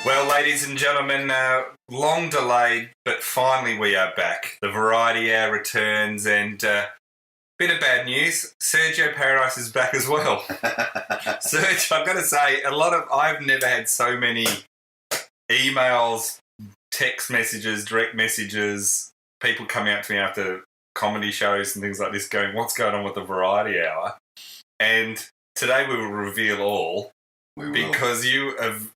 Well, ladies and gentlemen, long delayed, but finally we are back. The Variety Hour returns, and bit of bad news. Sergio Paradise is back as well. Serge, I've got to say, I've never had so many emails, text messages, direct messages, people coming out to me after comedy shows and things like this going, what's going on with the Variety Hour? And today we will reveal all. We will. Because you have...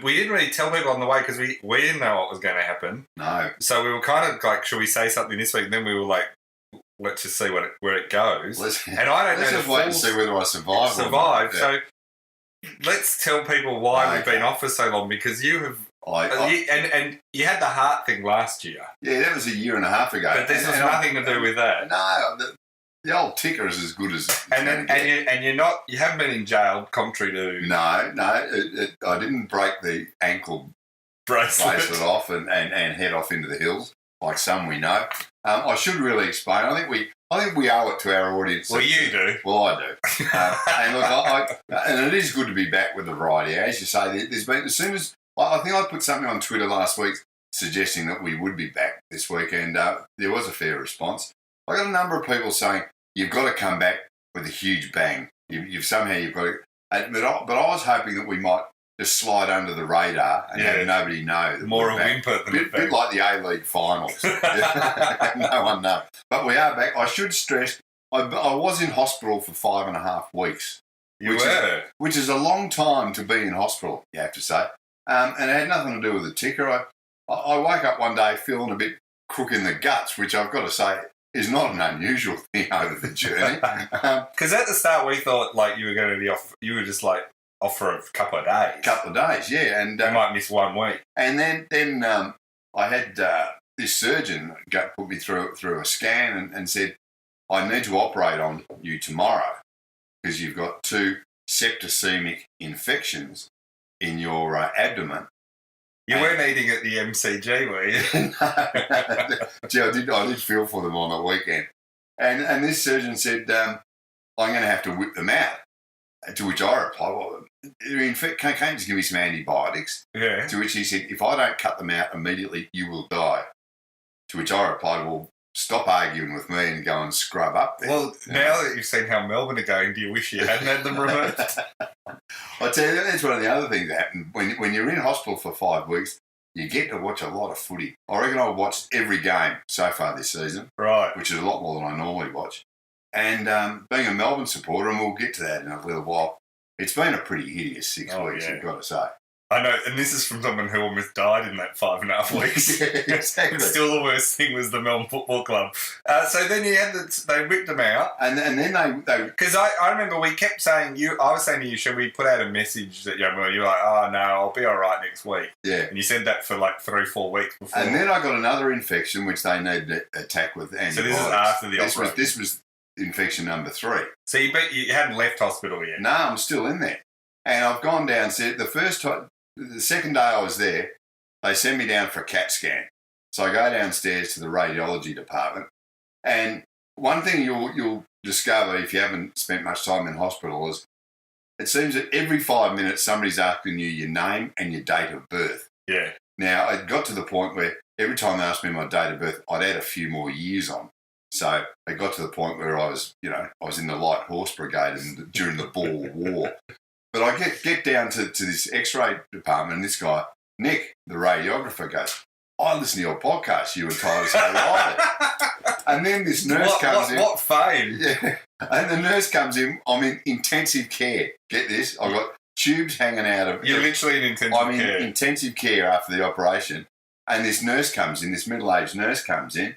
We didn't really tell people on the way because we didn't know what was going to happen. No. So we were kind of like, should we say something this week? And then we were like, let's just see where it goes. Let's just wait and see whether I survive. So let's tell people why we've been off for so long, because you have... and you had the heart thing last year. Yeah, that was a year and a half ago. But this has nothing to do with that. No, the old ticker is as good as you haven't been in jail, contrary to... No, I didn't break the ankle bracelet off and head off into the hills like some we know. I should really explain. I think we owe it to our audience. Well, you do. Well, I do. And look, and it is good to be back with the Variety. As you say, there's been, as soon as I think I put something on Twitter last week suggesting that we would be back this week, and there was a fair response. I got a number of people saying, you've got to come back with a huge bang. You've got to... But I was hoping that we might just slide under the radar and have nobody know. That more a whimper than a bang. Bit like the A-League finals. No one knows. But we are back. I should stress, I was in hospital for 5.5 weeks. Which is a long time to be in hospital, you have to say. And it had nothing to do with the ticker. I woke up one day feeling a bit crook in the guts, which I've got to say is not an unusual thing over the journey. Because at the start we thought like you were going to be off, you were just like off for a couple of days. Yeah. And you might miss 1 week. And then I had this surgeon put me through a scan and said, I need to operate on you tomorrow because you've got 2 septicemic infections in your abdomen. You weren't eating at the MCG, were you? No. Gee, I did feel for them on the weekend. And this surgeon said, I'm going to have to whip them out. To which I replied, well, can't you just give me some antibiotics? Yeah. To which he said, if I don't cut them out immediately, you will die. To which I replied, well, stop arguing with me and go and scrub up there. Well, now that you've seen how Melbourne are going, do you wish you hadn't had them removed? I tell you, that's one of the other things that happen. When you're in hospital for 5 weeks, you get to watch a lot of footy. I reckon I've watched every game so far this season. Right. Which is a lot more than I normally watch. And being a Melbourne supporter, and we'll get to that in a little while, it's been a pretty hideous 6 weeks, I've got to say. I know, and this is from someone who almost died in that 5.5 weeks. Yeah, exactly. And still the worst thing was the Melbourne Football Club. So then you had they whipped them out. And then they... Because I remember we kept saying, I was saying to you, should we put out a message that you're like, oh no, I'll be all right next week. Yeah. And you said that for like 3-4 weeks before. And then I got another infection, which they needed to attack with antibiotics. So this is after the operation. This was infection number 3. So you hadn't left hospital yet? No, I'm still in there. And I've gone downstairs. The second day I was there, they sent me down for a CAT scan. So I go downstairs to the radiology department. And one thing you'll discover if you haven't spent much time in hospital is it seems that every 5 minutes somebody's asking you your name and your date of birth. Yeah. Now, it got to the point where every time they asked me my date of birth, I'd add a few more years on. So it got to the point where I was in the Light Horse Brigade during the Boer War. But I get down to this X-ray department, and this guy, Nick, the radiographer, goes, I listen to your podcast, you and Titus and Serge. And then this nurse comes in. What fame? Yeah. And the nurse comes in. I'm in intensive care. Get this. I've got tubes hanging out of... You're literally in intensive care. I'm in intensive care after the operation. And this nurse comes in, this middle-aged nurse comes in.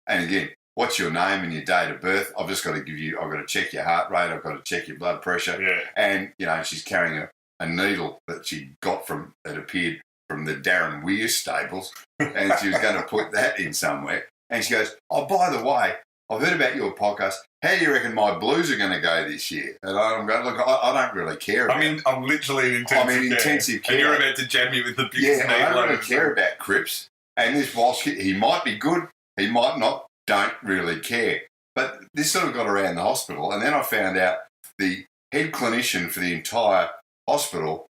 And again, what's your name and your date of birth? I've just got to I've got to check your heart rate. I've got to check your blood pressure. Yeah. And, she's carrying a needle that she got that appeared from the Darren Weir stables. And she was going to put that in somewhere. And she goes, oh, by the way, I've heard about your podcast. How do you reckon my Blues are going to go this year? And I'm going, look, I don't really care about it. I'm literally in intensive care. And you're about to jam me with the biggest needle. I don't really care about Cripps. And this Walsh, he might be good, he might not. Don't really care. But this sort of got around the hospital, and then I found out the head clinician for the entire hospital,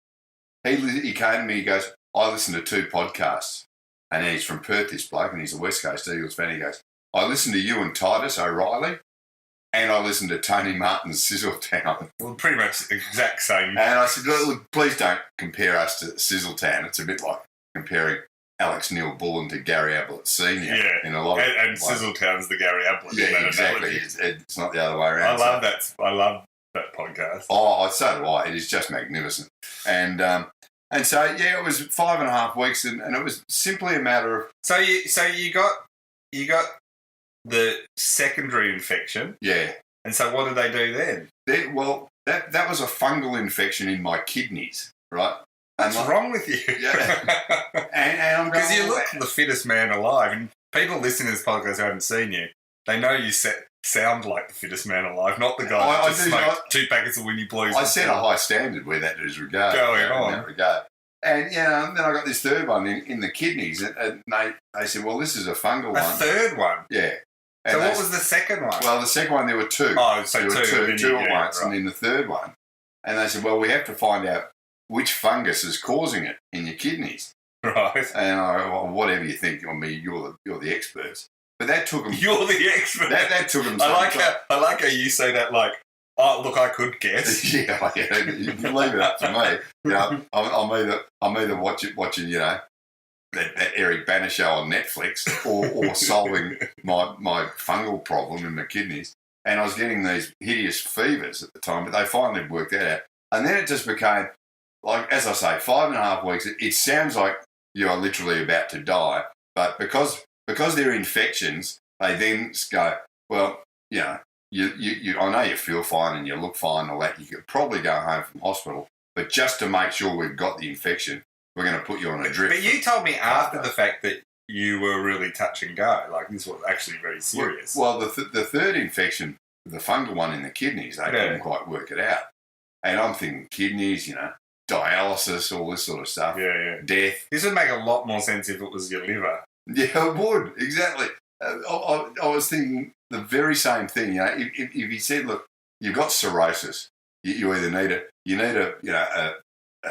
he came to me, he goes, I listen to 2 podcasts, and he's from Perth, this bloke, and he's a West Coast Eagles fan. He goes, I listen to you and Titus O'Reilly, and I listen to Tony Martin's Sizzletown. Well, pretty much the exact same. And I said, look, please don't compare us to Sizzletown. It's a bit like comparing Alex Neil Bullen to Gary Ablett Senior. Yeah, in a lot of and Sizzletown's the Gary Ablett. Yeah, exactly. It's not the other way around. I love that podcast. Oh, so do I. It is just magnificent. And so, yeah, it was 5.5 weeks, and it was simply a matter of... So you got the secondary infection. Yeah. And so what did they do then? That was a fungal infection in my kidneys, right? What's wrong with you? Yeah. and I'm going... Because you look the fittest man alive, and people listening to this podcast who haven't seen you, they know you sound like the fittest man alive, not the guy that just smoked 2 packets of Winnie Blues. I set a high standard where that is regarded. Going on. In that regard. And, then I got this third one in the kidneys, and they said, well, this is a fungal one. A third one? Yeah. And so what was the second one? Well, the second one, there were 2. Oh, so there were 2 at once, right. and then the third one. And they said, well, we have to find out which fungus is causing it in your kidneys. Right. And well, whatever you think, I mean, you're the experts. But that took them... You're the expert. That took them... I like how you say that like, oh, look, I could guess. Yeah, you can leave it up to me. You know, I'm either watching, you know, that Eric Banner show on Netflix or solving my fungal problem in my kidneys. And I was getting these hideous fevers at the time, but they finally worked that out. And then it just became, like, as I say, 5.5 weeks. It sounds like you are literally about to die, but because they're infections, they then go, well, you know, you I know you feel fine and you look fine and all that. You could probably go home from hospital, but just to make sure we've got the infection, we're going to put you on a drip. But you told me after the fact that you were really touch and go. Like, this was actually very serious. Well, the third infection, the fungal one in the kidneys, they couldn't quite work it out. And I'm thinking kidneys, you know, dialysis, all this sort of stuff. Yeah. Death. This would make a lot more sense if it was your liver. Yeah, it would. Exactly. I was thinking the very same thing. You know, if he said, look, you've got cirrhosis, you either need a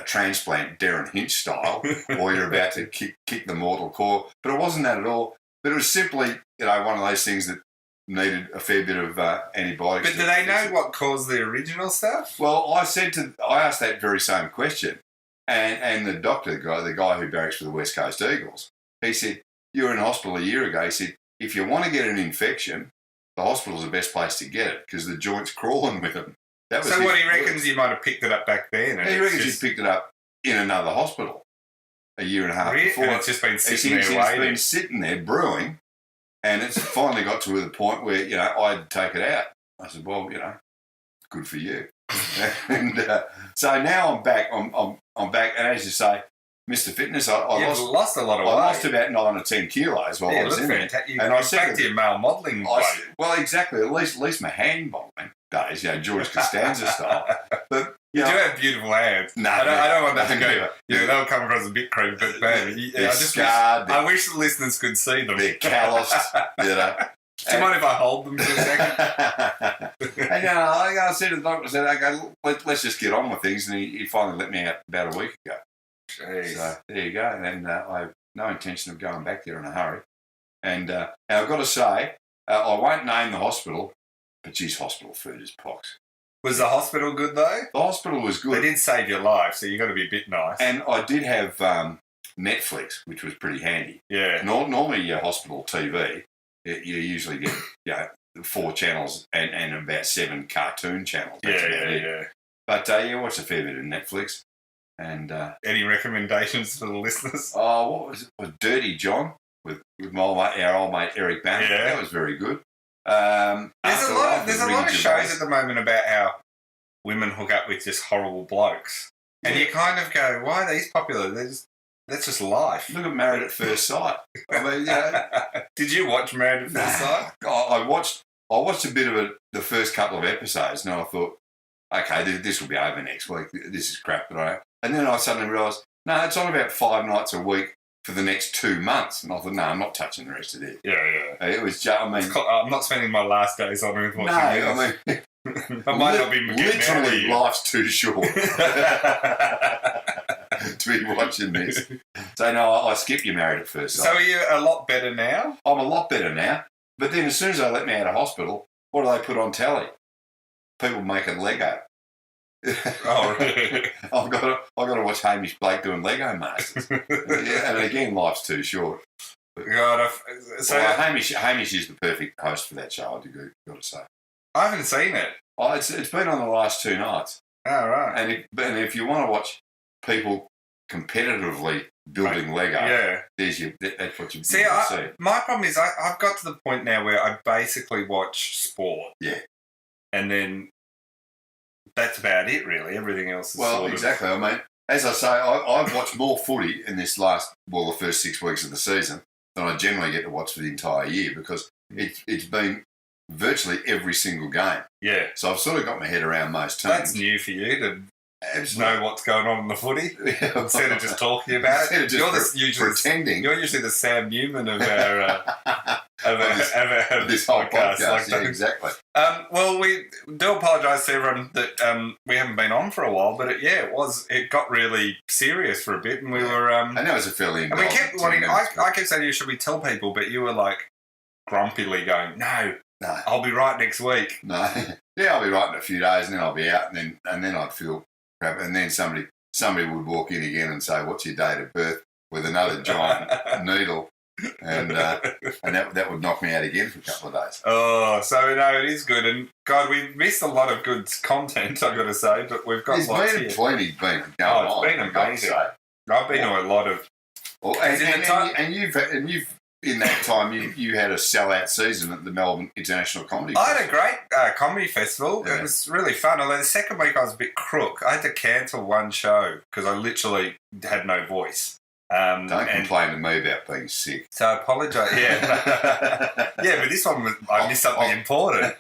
transplant, Darren Hinch style, or you're about to kick the mortal core. But it wasn't that at all. But it was simply, you know, one of those things that needed a fair bit of antibiotics. But do they know what caused the original stuff? Well, I asked that very same question, and the doctor, the guy who barracks for the West Coast Eagles, he said, you were in hospital a year ago. He said, if you want to get an infection, the hospital's the best place to get it because the joint's crawling with them. So what he reckons you might have picked it up back then? He reckons he's picked it up in another hospital a year and a half before. And it's just been sitting there waiting. It's been sitting there brewing, and it's finally got to the point where, you know, I'd take it out. I said, well, you know, good for you. And so now I'm back. I'm back, and as you say, Mr. Fitness, I lost a lot of weight. I lost about 9 or 10 kilos while I was in there. And I said to your male modelling weight. Well, exactly. At least my hand modelling days, you know, George Costanza style. But you do have beautiful hands. No, I don't want that to go. Yeah, they'll come across a bit creepy, but man, I wish the listeners could see them. They're calloused, you know. Do you mind if I hold them for a second? And I said to the doctor, let's just get on with things, and he finally let me out about a week ago. Jeez. So there you go. And I have no intention of going back there in a hurry. And I've got to say, I won't name the hospital, but geez, hospital food is pox. Was the hospital good though? The hospital was good. They did save your life, so you got to be a bit nice. And I did have Netflix, which was pretty handy. Yeah. Normally, your hospital TV, you usually get 4 channels and about 7 cartoon channels. Yeah. But watched a fair bit of Netflix. And any recommendations for the listeners? Oh, what was it? It was Dirty John with our old mate Eric Banner. Yeah. That was very good. There's a lot of shows at the moment about how women hook up with just horrible blokes, and you kind of go, "Why are these popular? That's just life." Look at Married at First Sight. I mean, Did you watch Married at First Sight? I watched a bit of it, the first couple of episodes, and I thought, okay, this will be over next week. This is crap, and then I suddenly realised, no, it's on about 5 nights a week for the next 2 months. And I thought, no, I'm not touching the rest of it. Yeah. It was just, I'm not spending my last days on earth watching this. I might not be literally, life's too short to be watching this. So, no, I skipped You Married at First Sight. So are you a lot better now? I'm a lot better now. But then as soon as they let me out of hospital, what do they put on telly? People making Lego. Oh, really? I've got to watch Hamish Blake doing Lego Masters. And again, life's too short. God, Hamish is the perfect host for that show, I've got to say. I haven't seen it. Oh, it's been on the last 2 nights. Oh, right. And if you want to watch people competitively building Lego, that's what you see. My problem is I've got to the point now where I basically watch sport. Yeah. And then that's about it, really. Everything else is exactly. I mean, as I say, I've watched more footy in this the first 6 weeks of the season than I generally get to watch for the entire year because it's been virtually every single game. Yeah. So I've sort of got my head around most teams. That's new for you to know what's going on in the footy instead of just talking about it. Pretending. You're usually the Sam Newman of our this whole podcast. Like exactly. Well, we do apologise to everyone that we haven't been on for a while, but it got really serious for a bit, and we were. And that was a fairly. And we kept wanting. I kept saying, "Should we tell people?" But you were like grumpily going, "No, I'll be right next week." No, yeah, I'll be right in a few days, and then I'll be out, and then I'd feel crap, and then somebody would walk in again and say, "What's your date of birth?" with another giant needle. And that would knock me out again for a couple of days. Oh, so no, it is good. And God, we've missed a lot of good content, I've got to say, but we've got lots here. Plenty going on. It's been amazing. I've been to a lot of. Well, and you've in that time you had a sellout season at the Melbourne International Comedy Festival. I had a great comedy festival. Yeah. It was really fun. Although the second week I was a bit crook. I had to cancel one show because I literally had no voice. Don't complain to me about being sick. So I apologise. Yeah, but this one I missed something important.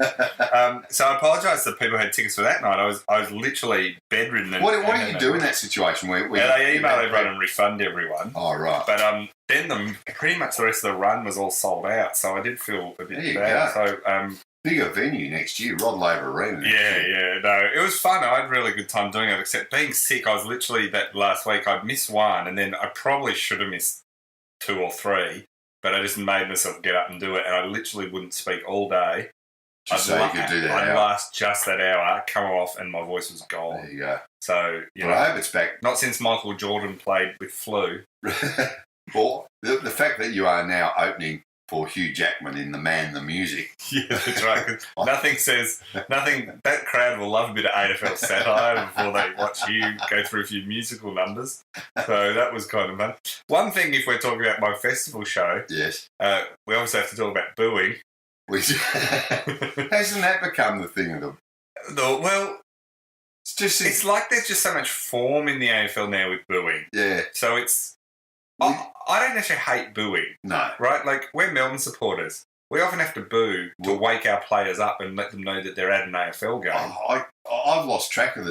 So I apologise to people who had tickets for that night. I was literally bedridden. What do you do in that situation where they email everyone and refund everyone? Oh right. But then pretty much the rest of the run was all sold out. So I did feel a bit bad. So bigger venue next year, Rod Laver Arena. No, it was fun. I had a really good time doing it, except being sick. I was literally, that last week, I'd missed one, and then I probably should have missed 2 or 3, but I just made myself get up and do it, and I literally wouldn't speak all day. Just so you could do that I'd last just that hour, come off, and my voice was gone. There you go. So, I hope it's back. Not since Michael Jordan played with flu. Well, the fact that you are now opening for Hugh Jackman in The Man, the Music. Yeah, that's right. Nothing. That crowd will love a bit of AFL satire before they watch you go through a few musical numbers. So that was kind of fun. One thing, if we're talking about my festival show, yes, we obviously have to talk about booing. Hasn't that become the thing of well, it's like there's just so much form in the AFL now with booing. Yeah. So it's. I don't actually hate booing. No. Right? Like, we're Melbourne supporters. We often have to boo to wake our players up and let them know that they're at an AFL game. I've lost track of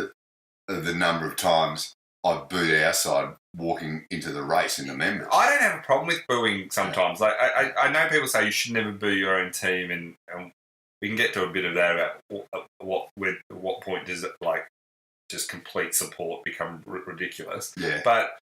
the number of times I've booed our side walking into the race in the members. I don't have a problem with booing sometimes. Like, I know people say you should never boo your own team, and we can get to a bit of that about what point does it, like, just complete support become ridiculous. Yeah. But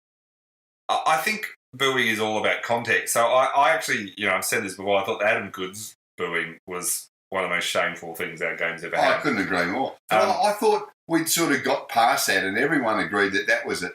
I think booing is all about context. So I actually, I've said this before, I thought Adam Goode's booing was one of the most shameful things our game's ever had. I couldn't agree more. I thought we'd sort of got past that and everyone agreed that was a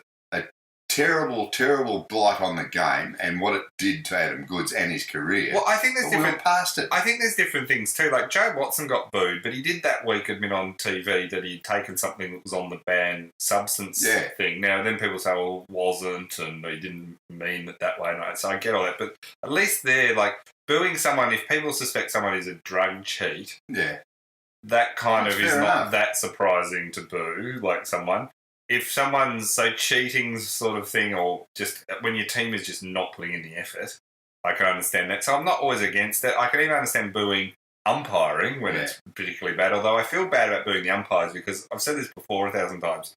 terrible, terrible blight on the game and what it did to Adam Goodes and his career. Well, I think there's we went past it. I think there's different things too. Like, Joe Watson got booed, but he did that week admit on TV that he'd taken something that was on the banned substance thing. Now, then people say, well, it wasn't, and he didn't mean it that way. So I get all that. But at least they're like, booing someone, if people suspect someone is a drug cheat, that kind of is not that surprising to boo, like someone. If someone's cheating sort of thing, or just when your team is just not putting in the effort, I can understand that. So I'm not always against it. I can even understand booing umpiring when it's particularly bad, although I feel bad about booing the umpires because I've said this before 1,000 times.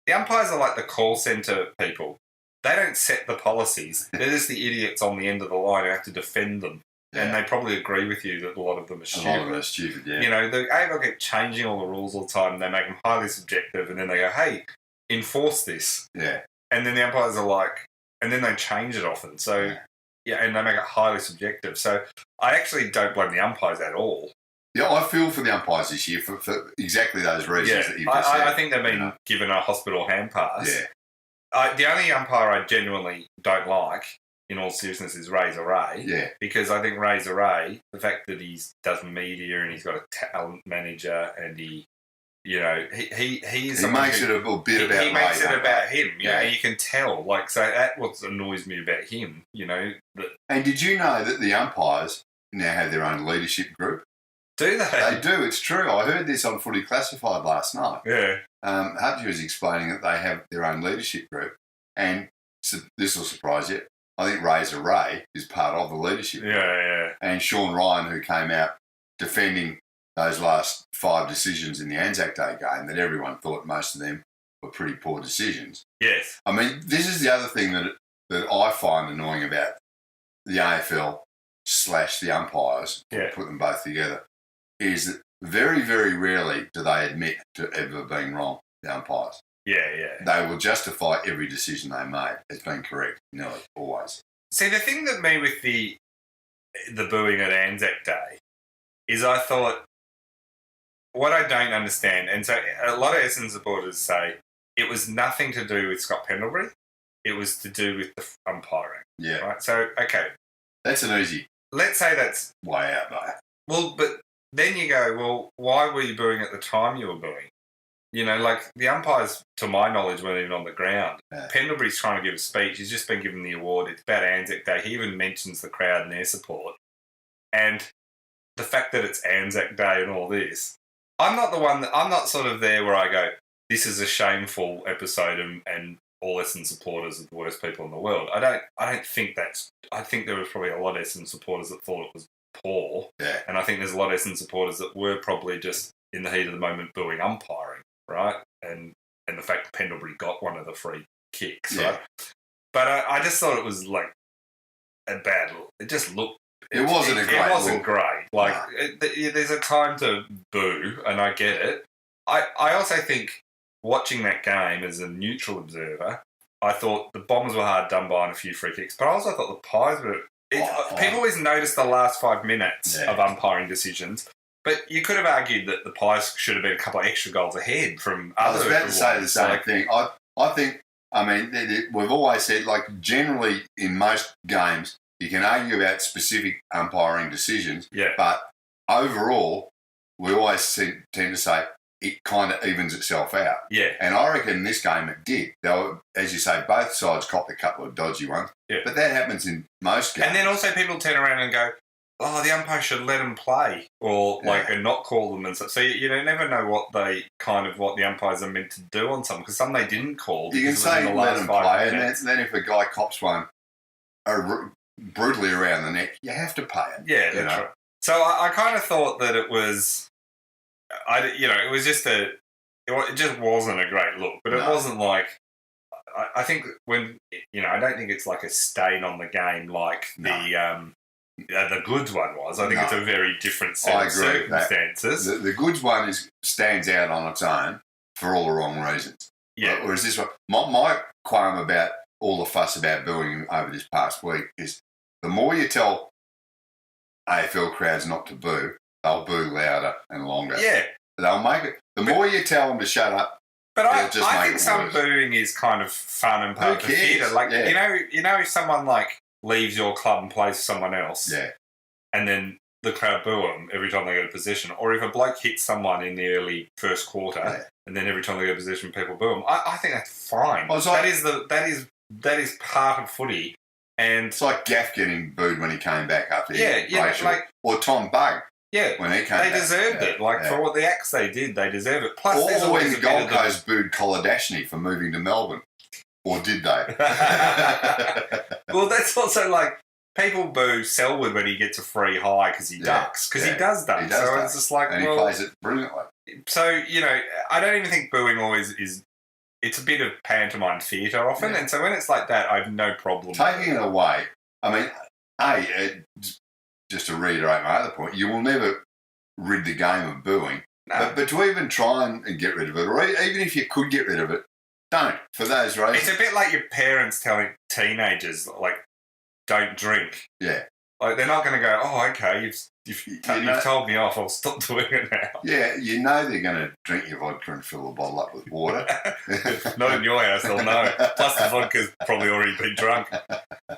The umpires are like the call centre people. They don't set the policies. They're just the idiots on the end of the line who have to defend them. Yeah. And they probably agree with you that a lot of them are stupid. A lot of them are stupid, yeah. The AFL keep changing all the rules all the time. They make them highly subjective, and then they go, hey, enforce this. Yeah. and then the umpires are like, and then they change it often. So, and they make it highly subjective. So I actually don't blame the umpires at all. Yeah, I feel for the umpires this year for exactly those reasons that you've just said. I think they've been given a hospital hand pass. Yeah. The only umpire I genuinely don't like, in all seriousness, is Razor Ray. Yeah. Because I think Razor Ray, the fact that he does media and he's got a talent manager and he makes it a bit about he makes it about him. Yeah. You can tell. Like, so that's what annoys me about him. And did you know that the umpires now have their own leadership group? Do they? They do. It's true. I heard this on Footy Classified last night. Yeah. Hutchie was explaining that they have their own leadership group, and so this will surprise you. I think Razor Ray is part of the leadership group. Yeah. And Sean Ryan, who came out defending those last 5 decisions in the Anzac Day game, that everyone thought most of them were pretty poor decisions. Yes. I mean, this is the other thing that I find annoying about the AFL / the umpires, put them both together, is that very, very rarely do they admit to ever being wrong, the umpires. Yeah. They will justify every decision they made as being correct, nearly always. See, the thing that me with the booing at Anzac Day is I thought, what I don't understand, and so a lot of Essendon supporters say it was nothing to do with Scott Pendlebury, it was to do with the umpiring. Yeah. Right? So, okay. That's an easy Let's say that's way out, though. Well, but then you go, well, why were you booing at the time you were booing? Like the umpires, to my knowledge, weren't even on the ground. Yeah. Pendlebury's trying to give a speech. He's just been given the award. It's about Anzac Day. He even mentions the crowd and their support. And the fact that it's Anzac Day and all this, I'm not sort of there where I go, this is a shameful episode and all Essendon supporters are the worst people in the world. I don't think I think there was probably a lot of Essendon supporters that thought it was poor. Yeah. And I think there's a lot of Essendon supporters that were probably just in the heat of the moment booing umpiring, right? And the fact that Pendlebury got one of the free kicks, right? But I just thought it was like a bad look. It just looked... It wasn't great. Like, there's a time to boo, and I get it. I also think, watching that game as a neutral observer, I thought the Bombers were hard done by on a few free kicks, but I also thought the Pies were... People always notice the last 5 minutes of umpiring decisions, but you could have argued that the Pies should have been a couple of extra goals ahead from I other... was about to say the same thing. I think, we've always said, like, generally in most games, you can argue about specific umpiring decisions, but overall, we always tend to say it kind of evens itself out. Yeah. And I reckon in this game it did. Though, as you say, both sides copped a couple of dodgy ones. Yeah. But that happens in most games. And then also people turn around and go, oh, the umpire should let them play, or and not call them and stuff. So you never know what the umpires are meant to do on some, because some they didn't call. You can say let them play, and then if a guy cops one brutally around the neck, you have to pay it. Yeah, that's right. So I kind of thought that it was, it was just it just wasn't a great look, but it wasn't like, I think when, I don't think it's like a stain on the game like the Goods one was. I think it's a very different set of circumstances. The Goods one stands out on its own for all the wrong reasons. Yeah. Whereas this one, my qualm about all the fuss about booing over this past week is the more you tell AFL crowds not to boo, they'll boo louder and longer. Yeah. They'll make it. The more you tell them to shut up, but I think some booing is kind of fun and part of the theatre. Like, if someone like leaves your club and plays for someone else, and then the crowd boo them every time they get a position, or if a bloke hits someone in the early first quarter, and then every time they get a position, people boo them. I think that's fine. Well, that is part of footy, and it's like Gaff getting booed when he came back after or Tom Bug. Yeah, when he came back. They deserved it. For what the acts they did, they deserve it. Plus, or when the Gold Coast booed Koladashny for moving to Melbourne. Or did they? Well, that's also like, people boo Selwood when he gets a free high because he ducks. Because he does duck. It's just like, and he plays it brilliantly. So, I don't even think booing always is... It's a bit of pantomime theatre often, and so when it's like that, I have no problem. Taking it away, just to reiterate my other point, you will never rid the game of booing. No. But to even try and get rid of it, or even if you could get rid of it, Don't, for those reasons. It's a bit like your parents telling teenagers, like, don't drink. Yeah. Like, they're not going to go, oh, okay, you've told me off, I'll stop doing it now. Yeah, you know they're going to drink your vodka and fill the bottle up with water. Not in your house, they'll know. Plus the vodka's probably already been drunk.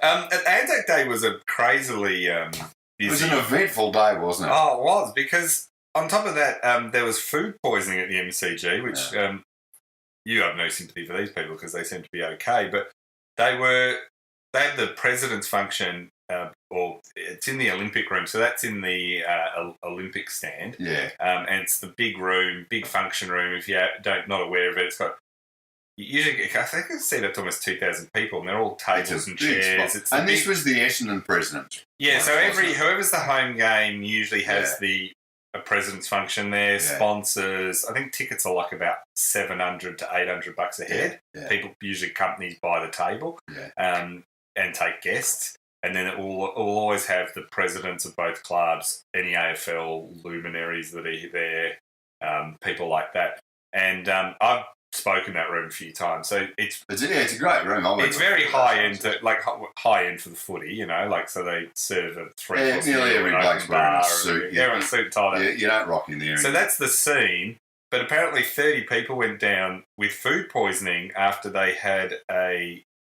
Anzac Day was a crazily busy... It was an eventful day, wasn't it? Oh, it was, because on top of that, there was food poisoning at the MCG, which you have no sympathy for these people because they seem to be okay, but they had the president's function, or it's in the Olympic room, so that's in the Olympic stand. Yeah. And it's the big room, big function room. If you're not aware of it, it's got usually, I think I see that's almost 2,000 people, and they're all tables and chairs. This was the Essendon president. Yeah, so whoever's the home game usually has a president's function there. Yeah. Sponsors, I think tickets are like about $700 to $800 a head. Yeah. People usually companies buy the table, and take guests. And then it will always have the presidents of both clubs, any AFL luminaries that are there, people like that. And I've spoken in that room a few times. So it's a great room. It's very high end, like high end for the footy, you know. Like, so they serve a three-course meal. Nearly every bloke's wearing a suit. Everyone's suit and tie. Yeah, you don't rock in there. So that's the scene. But apparently 30 people went down with food poisoning after they had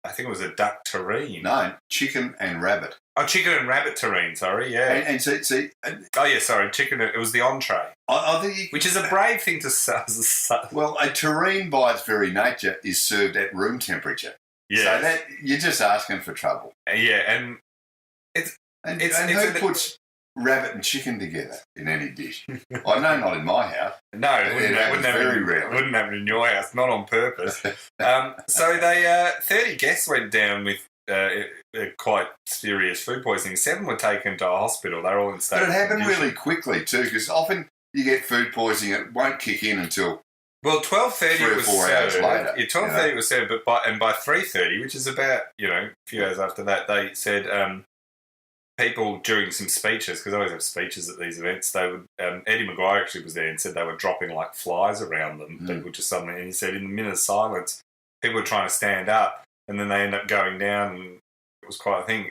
I think it was a duck terrine. No, chicken and rabbit. Oh, chicken and rabbit terrine, sorry, yeah. And see... oh, yeah, sorry, chicken, it was the entree. I think which is a brave thing to say. Well, a terrine by its very nature is served at room temperature. Yeah. So you're just asking for trouble. Yeah, and who puts rabbit and chicken together in any dish? I know not in my house. No, it wouldn't happen in your house, not on purpose. So they 30 guests went down with quite serious food poisoning. 7 were taken to a hospital. They're all in state. But it happened really quickly too, because often you get food poisoning, it won't kick in until 12:30 was 4 hours later. Yeah, 12:30 was served, but by 3:30, which is about a few hours after that, they said people during some speeches, because I always have speeches at these events, they would Eddie Maguire actually was there and said they were dropping like flies around them. People just suddenly, and he said in the minute of silence, people were trying to stand up, and then they end up going down, and it was quite a thing.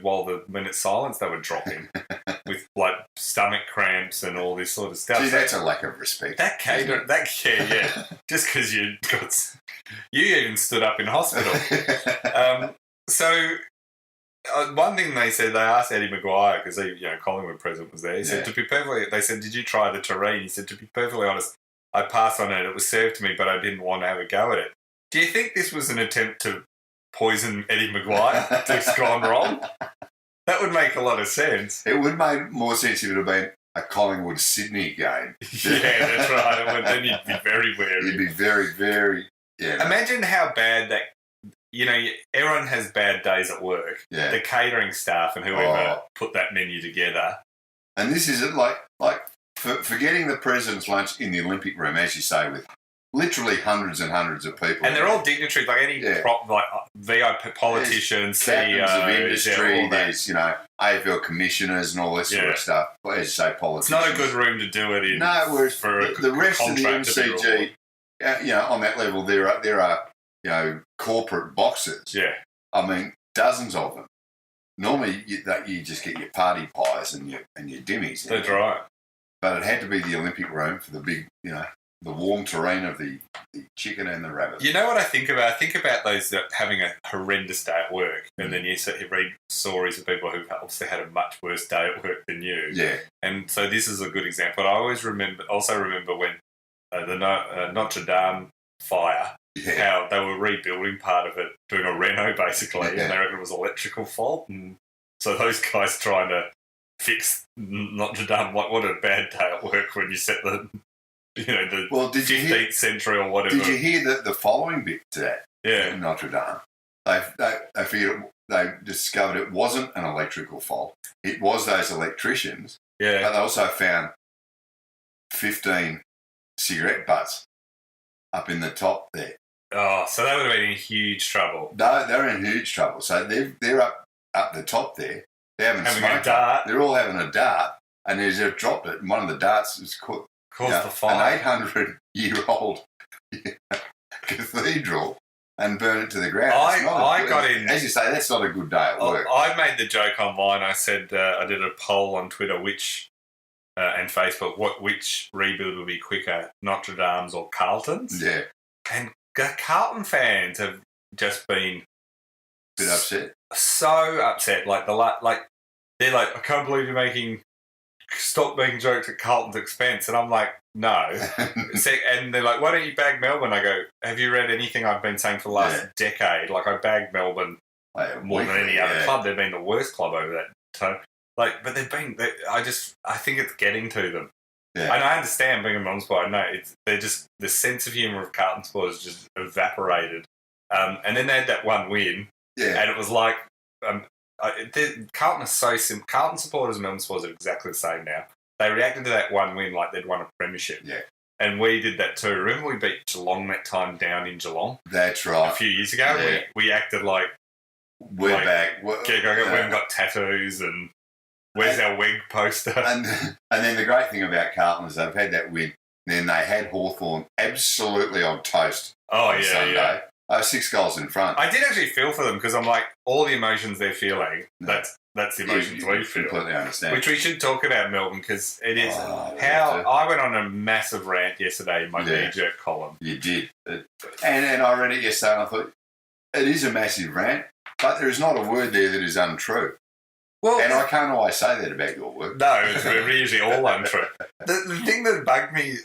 While the minute silence, they were dropping with like stomach cramps and all this sort of stuff. Gee, that's a lack of respect. Yeah. Just because you even stood up in hospital. One thing they said, they asked Eddie Maguire, because Collingwood president was there. He said, they said, did you try the terrine? He said, to be perfectly honest, I passed on it. It was served to me, but I didn't want to have a go at it. Do you think this was an attempt to poison Eddie Maguire that's gone wrong? That would make a lot of sense. It would make more sense if it had been a Collingwood-Sydney game. Yeah, that's right. Then you'd be very wary. You'd be very, very... Yeah. Imagine how bad that... everyone has bad days at work. Yeah. The catering staff and whoever put that menu together. And this is like for getting the president's lunch in the Olympic room, as you say, with literally hundreds and hundreds of people. And they're all dignitaries, like any VIP politicians, CEOs of industry, there's, AFL commissioners and all this sort of stuff. As you say, politicians. It's not a good room to do it in. No, whereas the rest of the MCG, on that level, there are corporate boxes. Yeah. I mean, dozens of them. Normally, you just get your party pies and your dimmies. That's right. But it had to be the Olympic room for the big, the warm terrain of the chicken and the rabbit. You know what I think about? I think about those that having a horrendous day at work, and then you read stories of people who've obviously had a much worse day at work than you. Yeah. And so this is a good example. I always remember when the Notre Dame fire, how they were rebuilding part of it, doing a reno basically, and they reckon it was electrical fault. And so those guys trying to fix Notre Dame, what a bad day at work when you set the 15th century or whatever. Did you hear the following bit to that? Yeah. In Notre Dame. They discovered it wasn't an electrical fault. It was those electricians. Yeah. But they also found 15 cigarette butts up in the top there. Oh, so they would have been in huge trouble. No, they're in huge trouble. So they're up the top there. They're having a dart. They're all having a dart, and they've dropped it. And one of the darts has caused the fire. An 800-year-old cathedral and burn it to the ground. I got in. As you say, that's not a good day at work. I made the joke online. I said I did a poll on Twitter, and Facebook, which rebuild would be quicker, Notre Dame's or Carlton's? Yeah. And Carlton fans have just been bit upset. So upset. Like they're like, I can't believe you're stop making jokes at Carlton's expense. And I'm like, no. And they're like, why don't you bag Melbourne? I go, have you read anything I've been saying for the last decade? Like, I bagged Melbourne more than any other club. They've been the worst club over that time. Like, but I think it's getting to them. Yeah. And I understand being a Melbourne supporter. I know they're just, the sense of humour of Carlton supporters just evaporated. And then they had that one win. Yeah. And it was like, Carlton is so simple. Carlton supporters and Melbourne supporters are exactly the same now. They reacted to that one win like they'd won a premiership. Yeah. And we did that too. Remember we beat Geelong that time down in Geelong? That's right. A few years ago. Yeah. We acted like... We're back. We've got tattoos and where's our WEG poster? And then the great thing about Carlton is they've had that win. Then they had Hawthorn absolutely on toast on Sunday. Yeah. 6 goals in front. I did actually feel for them because I'm like, all the emotions they're feeling, that's the emotions we feel. Completely understand. Which we should talk about, Melbourne, because it is I went on a massive rant yesterday in my knee-jerk column. You did. And I read it yesterday and I thought, it is a massive rant, but there is not a word there that is untrue. Well, and I can't always say that about your work. No, it's usually all untrue. The thing that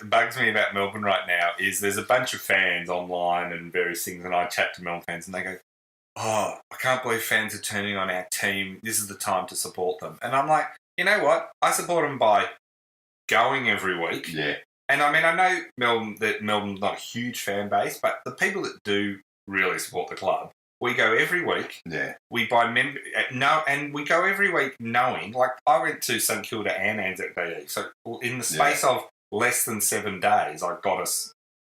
bugs me about Melbourne right now is there's a bunch of fans online and various things, and I chat to Melbourne fans and they go, oh, I can't believe fans are turning on our team. This is the time to support them. And I'm like, you know what? I support them by going every week. Yeah. And I mean, I know Melbourne's not a huge fan base, but the people that do really support the club, we go every week. Yeah. We buy and we go every week knowing, like I went to St Kilda and Anzac Day. So in the space of less than 7 days,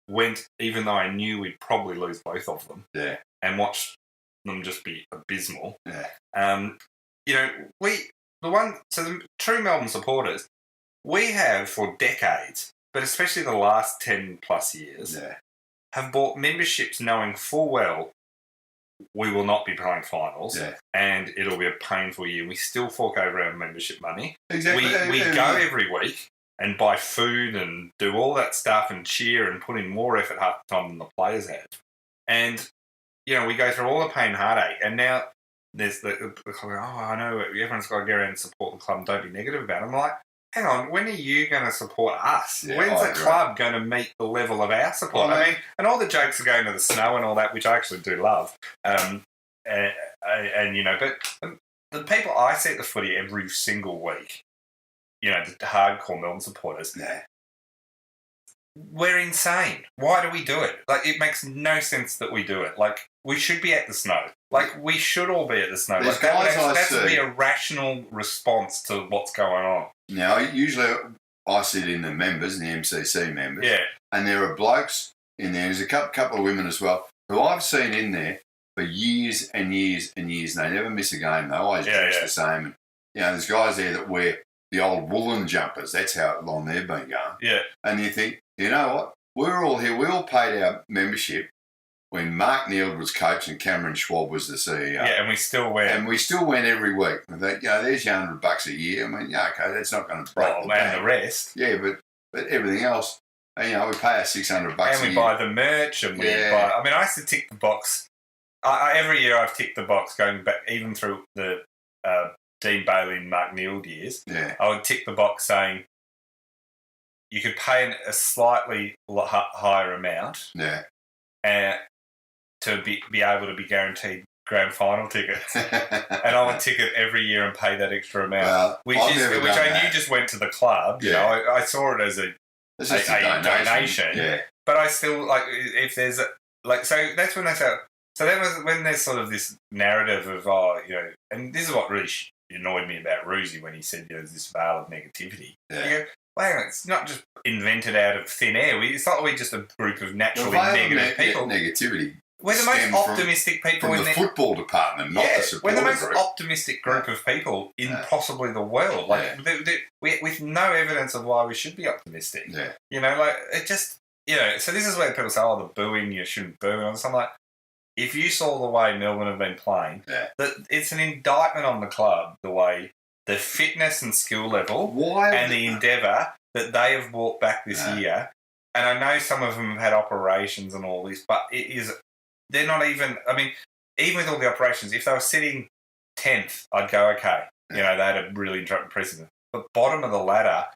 went, even though I knew we'd probably lose both of them. Yeah. And watched them just be abysmal. Yeah. The true Melbourne supporters, we have for decades, but especially the last 10 plus years, have bought memberships knowing full well we will not be playing finals, and it'll be a painful year. We still fork over our membership money. Exactly. We go every week and buy food and do all that stuff and cheer and put in more effort half the time than the players have. And, we go through all the pain and heartache. And now there's the I know everyone's got to go around and support the club and don't be negative about it. I'm like, hang on, when are you going to support us? Yeah, when's the club going to meet the level of our support? Well, I mean, and all the jokes are going to the snow and all that, which I actually do love. But the people I see at the footy every single week, the hardcore Melbourne supporters, we're insane. Why do we do it? Like, it makes no sense that we do it. Like, we should be at the snow. Like, we should all be at the snow. Like, that would be a rational response to what's going on. Now, usually I sit in the members, the MCC members, and there are blokes in there. There's a couple of women as well who I've seen in there for years and years and years, and they never miss a game. They always dress the same. And, there's guys there that wear the old woolen jumpers. That's how long they've been going. Yeah. And you think, you know what? We're all here. We all paid our membership when Mark Neal was coach and Cameron Schwab was the CEO. Yeah, and we still went. And we still went every week. I think, there's your $100 a year. I mean, okay, that's not going to break the bank. And the rest. Yeah, but everything else, we pay our $600 a year. And we buy the merch, and we buy... I mean, I used to tick the box. Every year I've ticked the box going back, even through the Dean Bailey and Mark Neal years. Yeah. I would tick the box saying you could pay a slightly higher amount. Yeah. To be able to be guaranteed grand final tickets. And I would ticket every year and pay that extra amount, which I knew just went to the club. Yeah. I saw it as a donation. Yeah. But I still, like, if there's so that's when they say, so that was when there's sort of this narrative of, and this is what really annoyed me about Roosie when he said, there's this veil of negativity. Yeah. You go, well, it's not just invented out of thin air. It's not like we're just a group of naturally negative people. Negativity. We're the most optimistic people from the football department, not the supporter group. We're the most group. Optimistic group of people in possibly the world. Like with no evidence of why we should be optimistic. Yeah. It just so this is where people say, oh, the booing, you shouldn't boo. And I'm like, if you saw the way Melbourne have been playing, that it's an indictment on the club, the way the fitness and skill level and the endeavour that they have brought back this year. And I know some of them have had operations and all this, but they're not even, I mean, even with all the operations, if they were sitting 10th, I'd go, okay. They had a really impressive. But bottom of the ladder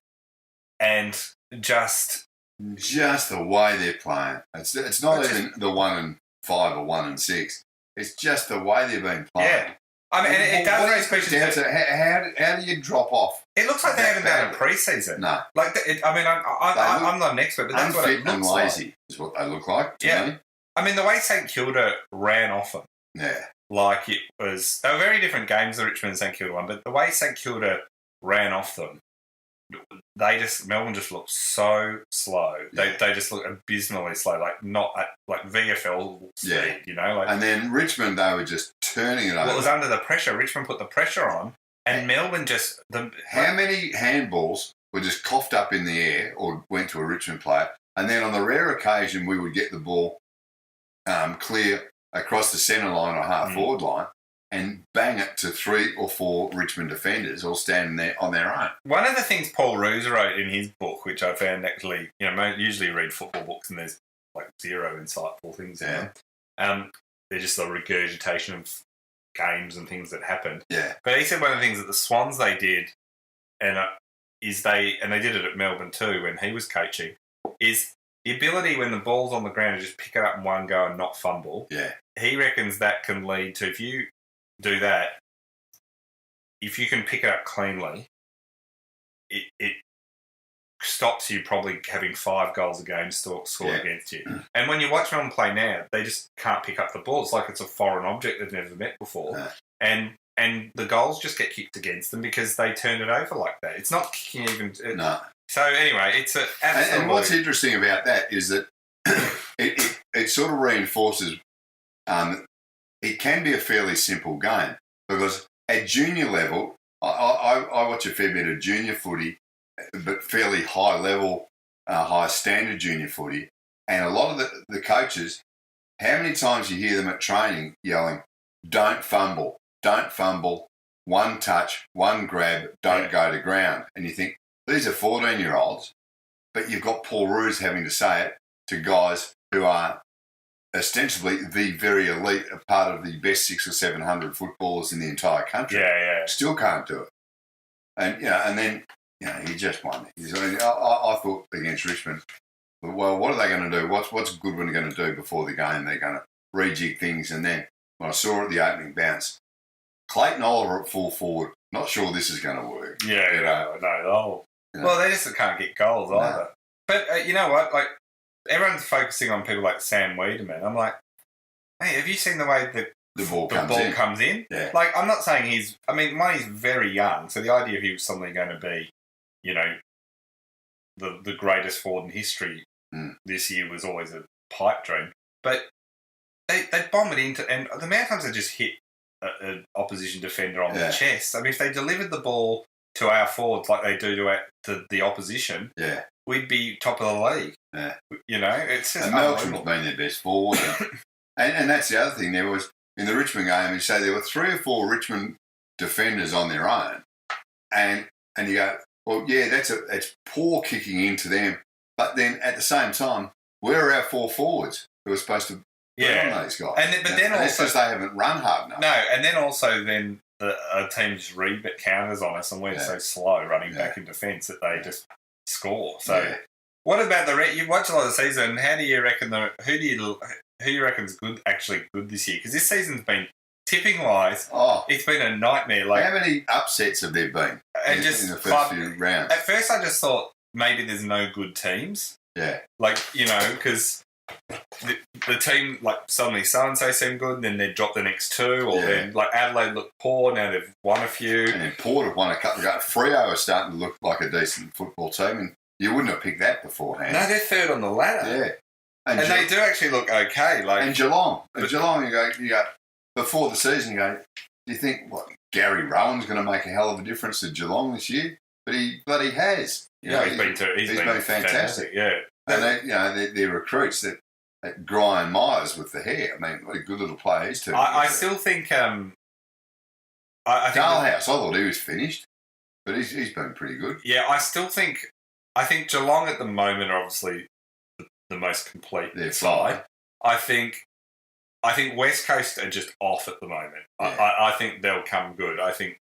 and just the way they're playing. It's not even the 1-5 or 1-6. It's just the way they've been playing. Yeah. I mean, and it does raise questions. How do you drop off? It looks like they haven't done a pre-season. No. I'm not an expert, but that's what it looks and lazy is what they look like to me. I mean, the way St Kilda ran off them. Yeah. Like it was... They were very different games, the Richmond and St Kilda one, but the way St Kilda ran off them, Melbourne just looked so slow. They just looked abysmally slow, like not at VFL speed, and then Richmond, they were just turning it over. Well, it was under the pressure. Richmond put the pressure on, and Melbourne just... How many handballs were just coughed up in the air or went to a Richmond player, and then on the rare occasion we would get the ball clear across the centre line or half-forward line, and bang it to 3 or 4 Richmond defenders all standing there on their own. One of the things Paul Roos wrote in his book, which I found actually, usually read football books and there's like zero insightful things in them. They're just the regurgitation of games and things that happened. Yeah. But he said one of the things that the Swans they did, and they did it at Melbourne too when he was coaching, is the ability when the ball's on the ground to just pick it up in one go and not fumble. Yeah. He reckons that can lead to, if you do that, if you can pick it up cleanly, it stops you probably having 5 goals a game score against you. And when you watch them play now, they just can't pick up the ball. It's like it's a foreign object they've never met before. And the goals just get kicked against them because they turned it over like that. It's not kicking even... So anyway, it's a absolutely... And what's interesting about that is that it sort of reinforces... it can be a fairly simple game because at junior level, I watch a fair bit of junior footy, but fairly high level, high standard junior footy. And a lot of the coaches, how many times you hear them at training yelling, don't fumble, one touch, one grab, don't go to ground. And you think, these are 14-year-olds, but you've got Paul Roos having to say it to guys who are ostensibly the very elite, a part of the best 600 or 700 footballers in the entire country. Still can't do it. And and then he just won. I thought against Richmond, well, what are they going to do? What's Goodwin going to do before the game? They're going to rejig things. And then when I saw at the opening bounce, Clayton Oliver at full forward. Not sure this is going to work. Well, they just can't get goals either. But you know what? Like, everyone's focusing on people like Sam Wiedemann. I'm like, hey, have you seen the way the ball comes in? Yeah. Like, I'm not saying he's very young, so the idea of he was suddenly going to be, the greatest forward in history this year was always a pipe dream. But they bomb it into, and the amount of times they just hit an opposition defender on the chest. I mean, if they delivered the ball to our forwards like they do to the opposition, we'd be top of the league. Yeah. It's just... And Melton's been their best forward. and that's the other thing. There was, in the Richmond game, you say there were 3 or 4 Richmond defenders on their own. And you go, well, that's poor kicking into them. But then at the same time, where are our 4 forwards who are supposed to run on those guys? Then also... That's because they haven't run hard enough. No, and then also a team just counters on us and we're so slow running back in defence that they just score. So what about you watch a lot of the season, how do you reckon who do you reckon's actually good this year? Because this season's been, tipping wise, it's been a nightmare. Like, how many upsets have there been in the first few rounds? At first I just thought maybe there's no good teams. Yeah. Like, because the team, like, suddenly so-and-so seemed good, and then they dropped the next 2, or then, like, Adelaide looked poor, now they've won a few. And then Port have won a couple of games. Freo are starting to look like a decent football team, and you wouldn't have picked that beforehand. No, they're third on the ladder. Yeah. And they do actually look okay. Like, and Geelong. Geelong, you go, before the season, you go, do you think, Gary Rowan's going to make a hell of a difference to Geelong this year? But he bloody has. He's been fantastic. Yeah. And they're recruits that grind Myers with the hair. I mean, what a good little player he's too. I still think. I think Dalhouse, I thought he was finished, but he's been pretty good. Yeah, I still think. I think Geelong at the moment are obviously the most complete side. I think West Coast are just off at the moment. Yeah. I think they'll come good. I think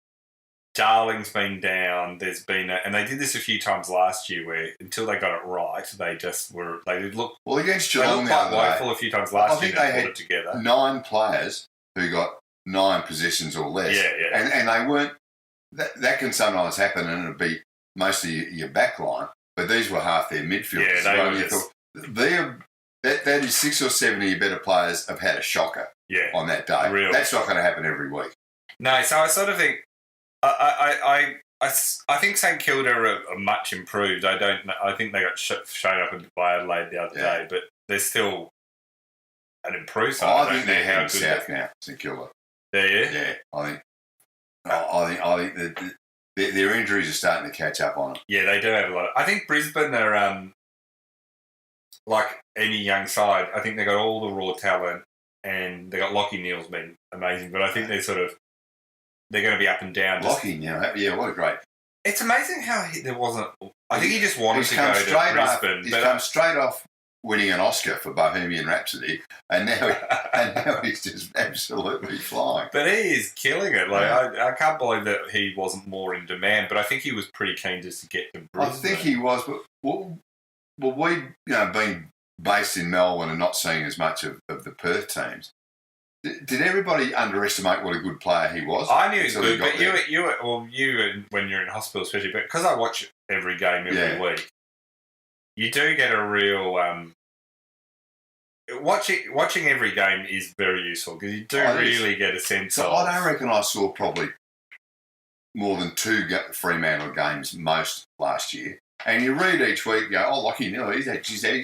Darling's been down. There's been and they did this a few times last year where until they got it right, they did look well against Geelong. They looked quite woeful a few times last year. They had it together. 9 players who got 9 possessions or less. Yeah. And they weren't. That can sometimes happen, and it'll be mostly your back line. But these were half their midfielders. Yeah, that is 6 or 7 of your better players have had a shocker. Yeah, on that day. Really? That's not going to happen every week. No, so I sort of think. I think St Kilda are much improved. I think they got shown up by Adelaide the other day, but they're still an improved side. I think they're heading south now, St Kilda. Yeah. Yeah, I think that their injuries are starting to catch up on them. Yeah, they do have a lot. I think Brisbane are like any young side. I think they got all the raw talent, and they got Lachie Neale's been amazing. But I think they're going to be up and down. Lachie, what a great. It's amazing how there wasn't. I think he just wanted to go to Brisbane. He's come straight off winning an Oscar for Bohemian Rhapsody, and now he's just absolutely flying. But he is killing it. Like I can't believe that he wasn't more in demand. But I think he was pretty keen just to get to Brisbane. I think he was, but we being based in Melbourne and not seeing as much of the Perth teams. Did everybody underestimate what a good player he was? I knew he was good, but you when you're in hospital, especially, but because I watch every game every week, you do get a real watching every game is very useful because you do really get a sense of. I don't reckon I saw probably more than 2 Fremantle games most last year, and you read each week, you go, "Oh, Lachie Neale, he's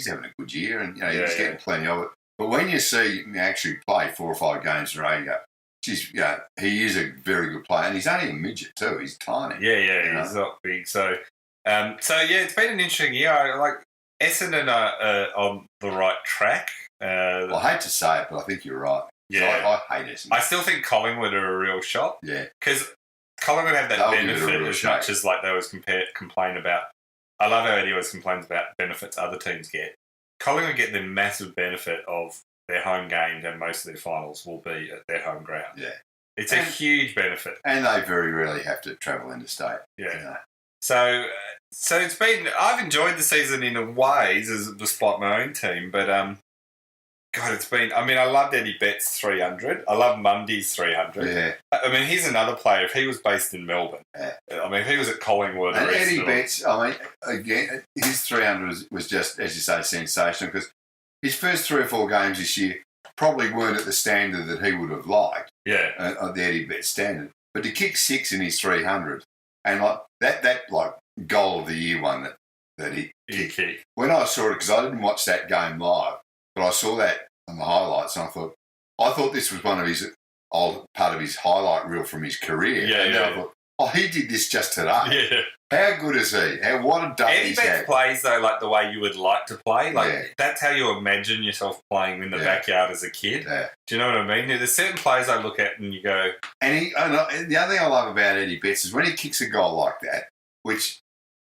having a good year," and he's getting plenty of it. But when you see him actually play 4 or 5 games in a row, you go, geez, he is a very good player. And he's only a midget too. He's tiny. Yeah, he's not big. So it's been an interesting year. Essendon are on the right track. I hate to say it, but I think you're right. Yeah. I hate Essendon. I still think Collingwood are a real shot. Yeah. Because Collingwood have that benefit as much as like they always complain about. I love how Eddie always complains about benefits other teams get. Collingwood get the massive benefit of their home games, and most of their finals will be at their home ground. Yeah. It's a huge benefit. And they very rarely have to travel interstate. Yeah. So it's been... I've enjoyed the season in ways, despite my own team, but God, it's been... I mean, I loved Eddie Betts' 300. I love Mundy's 300. Yeah. I mean, he's another player. If he was based in Melbourne, I mean, if he was at Collingwood... And Eddie Betts, I mean, again, his 300 was just, as you say, sensational, because his first 3 or 4 games this year probably weren't at the standard that he would have liked. Yeah. The Eddie Betts standard. But to kick 6 in his 300, and like that goal of the year one that he kicked. When I saw it, because I didn't watch that game live, but I saw that on the highlights, and I thought this was one of his part of his highlight reel from his career. And then I thought, he did this just today. Yeah. How good is he? What a day Eddie Betts plays though like the way you would like to play. That's how you imagine yourself playing in the backyard as a kid. Yeah. Do you know what I mean? There's certain plays I look at and you go. And the other thing I love about Eddie Betts is when he kicks a goal like that, which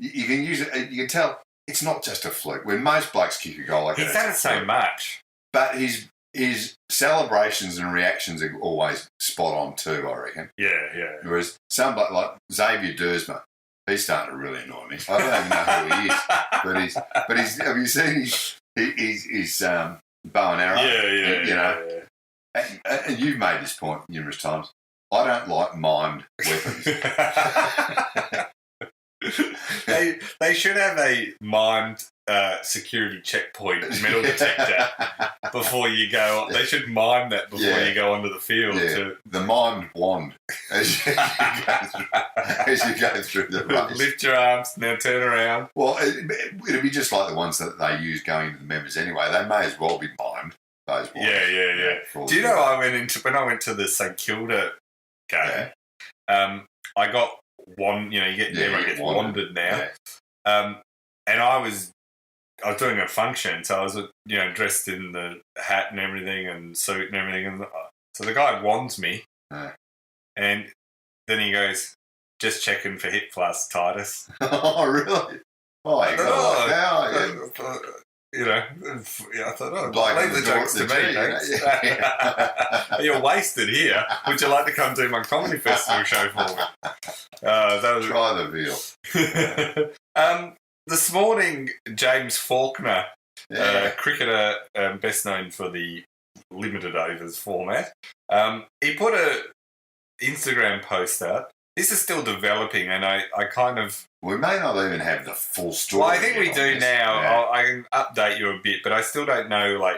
you can use it. You can tell it's not just a fluke. When most blokes kick a goal like that, he's done it so much. But his celebrations and reactions are always spot on too, I reckon. Yeah. Whereas some bloke like Xavier Dersma, he's starting to really annoy me. I don't even know who he is, but he's. Have you seen his bow and arrow? Yeah. And you've made this point numerous times. I don't like mimed weapons. They should have a mimed security checkpoint metal detector before you go. They should mime that before you go onto the field. Yeah. The mimed wand as you go through the race. Lift your arms, now turn around. Well, it'd be just like the ones that they use going into the members anyway. They may as well be mimed. Those ones. Yeah. Do you know when I went to the St Kilda game, I got everyone gets wanded now. And I was I was doing a function, so I was, dressed in the hat and everything and suit and everything. And so the guy wands me, and then he goes, "Just checking for hip flask, Titus." Oh, really? Oh, I thought, leave the jokes to me, thanks. You're wasted here. Would you like to come do my comedy festival show for me? Try the veal. This morning, James Faulkner, cricketer best known for the limited overs format, he put a Instagram post out. This is still developing, and I kind of... We may not even have the full story. Well, I think we do now. Yeah. I can update you a bit, but I still don't know,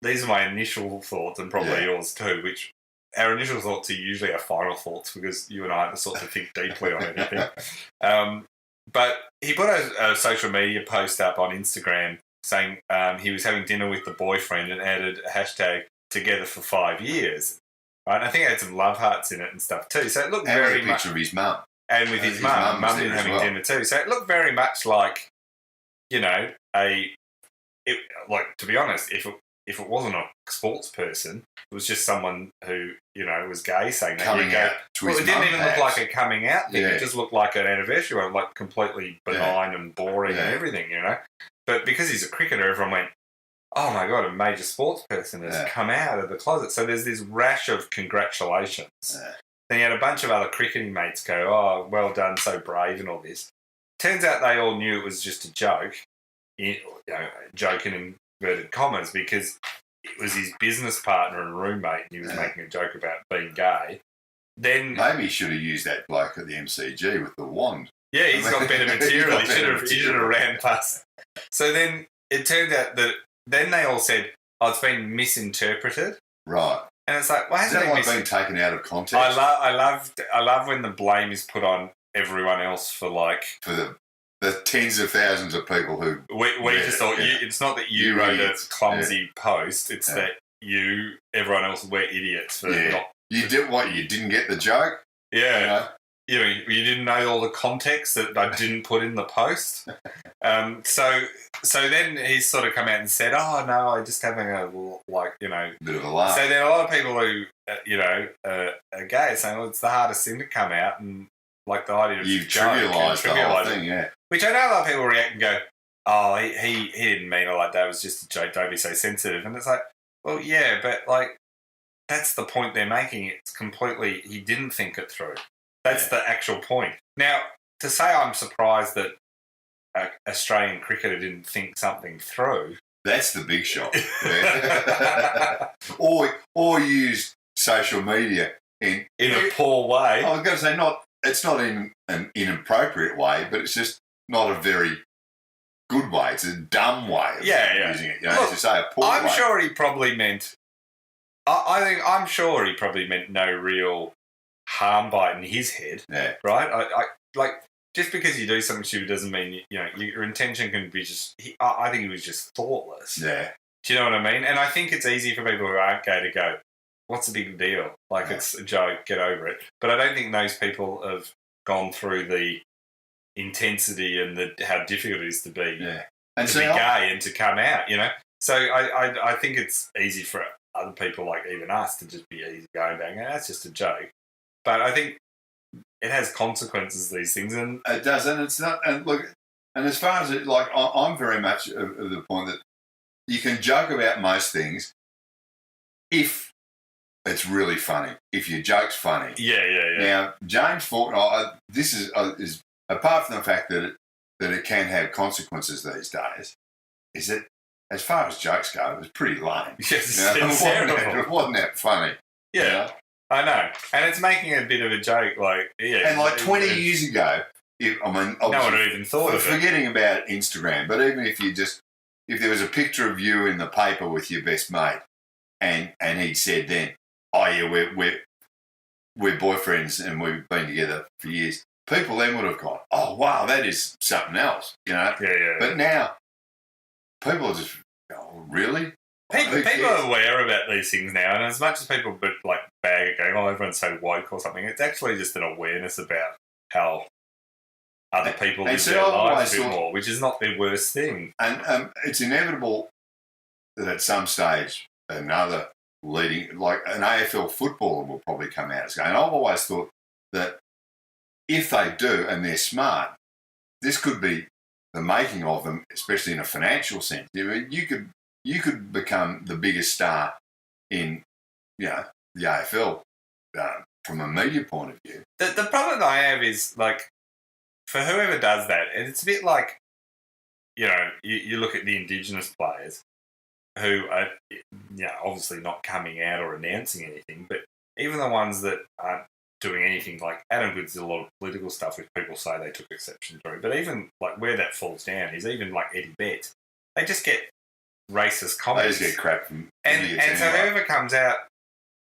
these are my initial thoughts, and probably yours too, which our initial thoughts are usually our final thoughts, because you and I have the sort to think deeply on anything. But he put a social media post up on Instagram saying he was having dinner with the boyfriend and added a hashtag together for 5 years. Right? And I think it had some love hearts in it and stuff too. So it looked very much... And a picture of his mum. And with his mum. Mum did having dinner too. So it looked very much like, to be honest, if it wasn't a sports person, it was just someone who, was gay saying that. Coming out to his it didn't even look like a coming out thing. Yeah. It just looked like an anniversary one, like completely benign and boring and everything, But because he's a cricketer, everyone went, oh my God, a major sports person has come out of the closet. So there's this rash of congratulations. Yeah. Then he had a bunch of other cricketing mates go, oh, well done, so brave and all this. Turns out they all knew it was just a joke, joke in inverted commas, because it was his business partner and roommate, and he was making a joke about being gay. Then maybe he should have used that bloke at the MCG with the wand. Yeah, he's got better material. He should have ran past. So then it turned out that then they all said, oh, it's been misinterpreted. Right. And it's like, well, hasn't it been taken out of context? I love when the blame is put on everyone else for the tens of thousands of people who we just thought it's not that you wrote a clumsy post, it's that everyone else were idiots for not. You didn't get the joke? Yeah. You didn't know all the context that I didn't put in the post. So then he's sort of come out and said, oh, no, I'm just having a, bit of a laugh. So there are a lot of people who, are gay saying, well, it's the hardest thing to come out, and like the idea of you've trivialised the whole thing, Which I know a lot of people react and go, oh, he didn't mean it like that, it was just a joke, don't be so sensitive. And it's like, well, yeah, but that's the point they're making. It's completely, he didn't think it through. That's the actual point. Now, to say I'm surprised that an Australian cricketer didn't think something through. That's the big shot. or used social media in a poor way. I was going to say it's not in an inappropriate way, but it's just not a very good way. It's a dumb way of using it. Look, as you say, a poor way. I'm sure he probably meant... I'm sure he probably meant no real harm by it in his head, right? Just because you do something stupid doesn't mean your intention can be just. I think he was just thoughtless. Yeah. Do you know what I mean? And I think it's easy for people who aren't gay to go, "What's the big deal? It's a joke. Get over it." But I don't think those people have gone through the intensity and how difficult it is to be and to be gay and to come out. So I think it's easy for other people like even us to just be easy going back. That's just a joke. But I think it has consequences, these things. And it does, and it's not... And look, and as far as it... I'm very much of the point that you can joke about most things if it's really funny, if your joke's funny. Yeah. Now, James Faulkner, this is apart from the fact that it can have consequences these days, is that as far as jokes go, it was pretty lame. Yes, it's terrible. It wasn't that funny. Yeah. I know, and it's making a bit of a joke, And 20 years ago, no one had even thought of it. Forgetting about Instagram, but even if there was a picture of you in the paper with your best mate, and he'd said then, oh yeah, we're boyfriends and we've been together for years, people then would have gone, oh wow, that is something else, Yeah. But now, people are just, oh, really? People are aware about these things now, and as much as people bag it going, oh, everyone's so woke or something, it's actually just an awareness about how other people and live so their I've always lives a bit thought- more, which is not the worst thing. And it's inevitable that at some stage another leading, like an AFL footballer will probably come out as going. And I've always thought that if they do and they're smart, this could be the making of them, especially in a financial sense. You could become the biggest star in, the AFL from a media point of view. The problem I have is, like, for whoever does that, it's a bit like, you look at the Indigenous players who are, obviously not coming out or announcing anything, but even the ones that aren't doing anything, like Adam Goods did a lot of political stuff which people say they took exception to, but even like where that falls down is even like Eddie Betts, they just get racist comments. They just get crap from and idiots so anyway. whoever comes out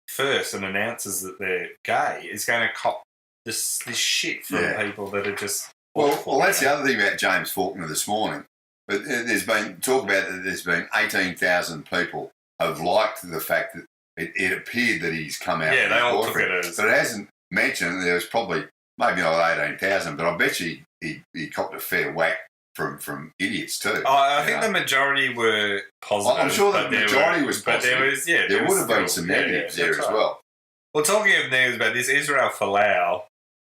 first and announces that they're gay is going to cop this shit from people that are just awful, well, that's the other thing about James Faulkner this morning. But there's been talk about that there's been 18,000 people have liked the fact that it appeared that he's come out. Yeah, they all took it as. But it hasn't mentioned there was probably maybe not 18,000, but I bet you he copped a fair whack from idiots too. I think the majority were positive. I'm sure the majority was positive. But there would have been some negatives there as well. Well, talking of news about this, Israel Folau.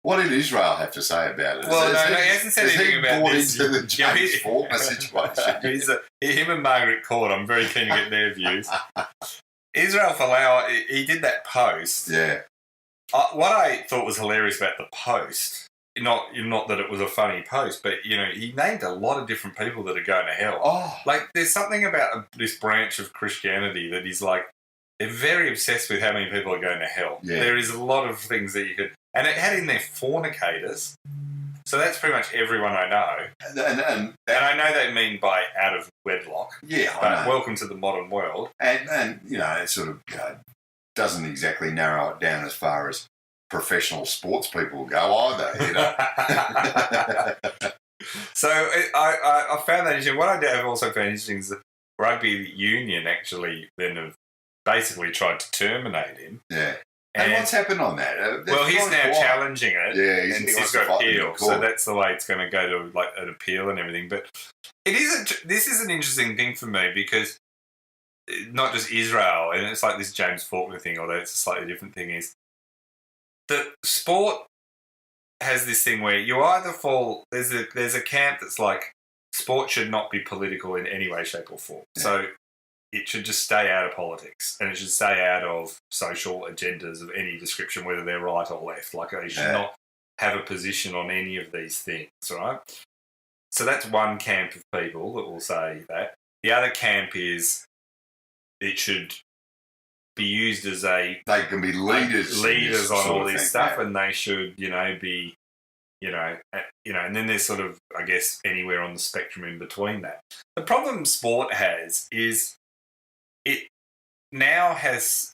What did Israel have to say about it? Well, no, he hasn't said anything about this. Into the James Faulkner situation. Him and Margaret Court, I'm very keen to get their views. Israel Folau, he did that post. Yeah. What I thought was hilarious about the post, not that it was a funny post, but, he named a lot of different people that are going to hell. Oh. Like, there's something about this branch of Christianity that is like, they're very obsessed with how many people are going to hell. Yeah. There is a lot of things that you could... And it had in there fornicators. So that's pretty much everyone I know. And I know they mean by out of wedlock. Yeah, but I know. welcome to the modern world. And it sort of doesn't exactly narrow it down as far as professional sports people go either, So I found that interesting. What I have also found interesting is the rugby union actually then have basically tried to terminate him. Yeah. And what's happened on that? Well, he's now challenging it. Yeah, he's got appeal. So that's the way it's going to go to like an appeal and everything. But this is an interesting thing for me because not just Israel, and it's like this James Faulkner thing, although it's a slightly different thing, is that sport has this thing where you either fall... There's a camp that's like sport should not be political in any way, shape or form. Yeah. So it should just stay out of politics and it should stay out of social agendas of any description, whether they're right or left. Like they should not have a position on any of these things, right? So that's one camp of people that will say that. The other camp is it should be used as they can be leaders on all this stuff, and they should, be, and then there's sort of, I guess, anywhere on the spectrum in between that. The problem sport has is it now has,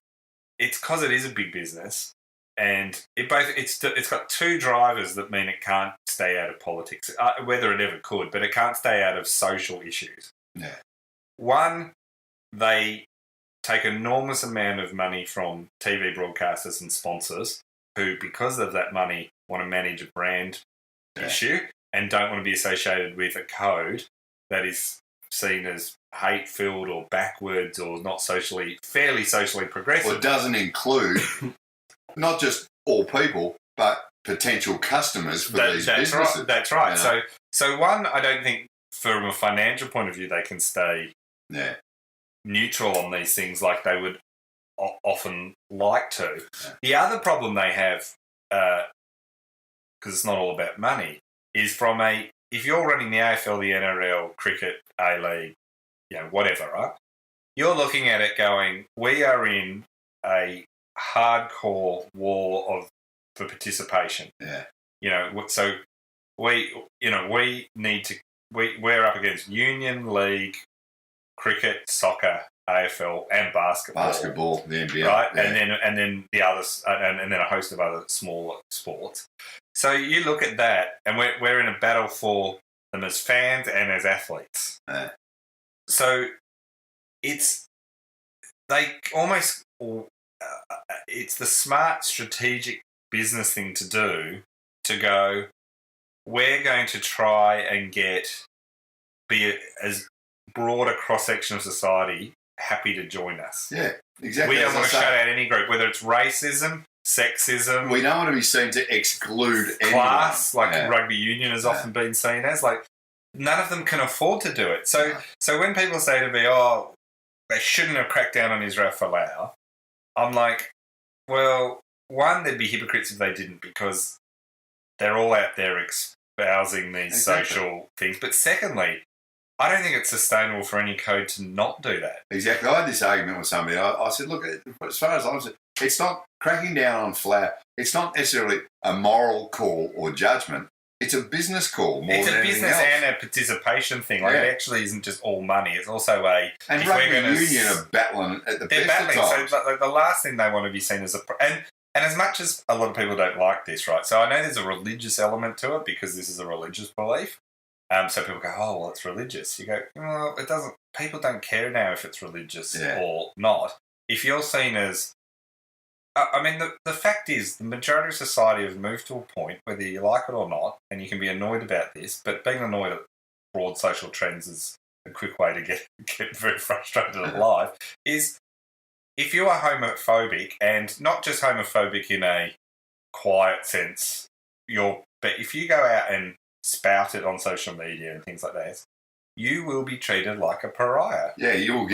it's because it is a big business, and it's got two drivers that mean it can't stay out of politics, whether it ever could, but it can't stay out of social issues. Yeah. One, they take an enormous amount of money from TV broadcasters and sponsors who, because of that money, want to manage a brand issue and don't want to be associated with a code that is seen as hate-filled or backwards or not fairly socially progressive. Well, it doesn't include not just all people, but potential customers for these businesses. That's right. So one, I don't think from a financial point of view they can stay neutral on these things like they would often like to. Yeah. The other problem they have, because it's not all about money, is if you're running the AFL, the NRL, cricket, A-League, whatever, right? You're looking at it going, we are in a hardcore war for participation. Yeah. So we're up against union, league, cricket, soccer, AFL, and basketball. Basketball, the NBA, right? Yeah. And then the others, and then a host of other smaller sports. So you look at that, and we're in a battle for them as fans and as athletes. Yeah. So it's the smart strategic business thing to do to go, we're going to try and be as broad a cross-section of society happy to join us. Yeah, exactly. We don't want to shut out any group, whether it's racism, sexism. We don't want to be seen to exclude class, anyone. like rugby union has often been seen as. Like, none of them can afford to do it. So when people say to me, oh, they shouldn't have cracked down on Israel Folau, I'm like, well, one, they'd be hypocrites if they didn't, because they're all out there espousing these social things. But secondly, I don't think it's sustainable for any code to not do that. Exactly. I had this argument with somebody. I said, look, as far as I'm concerned, it's not cracking down on Folau. It's not necessarily a moral call or judgment. It's a business call more than anything else. It's a business and a participation thing. Like, it actually isn't just all money. It's also a... And rugby union are battling at the best of times. So the last thing they want to be seen as and as much as a lot of people don't like this, right? So I know there's a religious element to it because this is a religious belief. So people go, oh, well, it's religious. You go, well, it doesn't... People don't care now if it's religious or not. If you're seen as... I mean, the fact is, the majority of society have moved to a point, whether you like it or not, and you can be annoyed about this, but being annoyed at broad social trends is a quick way to get very frustrated at life, is if you are homophobic, and not just homophobic in a quiet sense, but if you go out and spout it on social media and things like that, you will be treated like a pariah. Yeah, you'll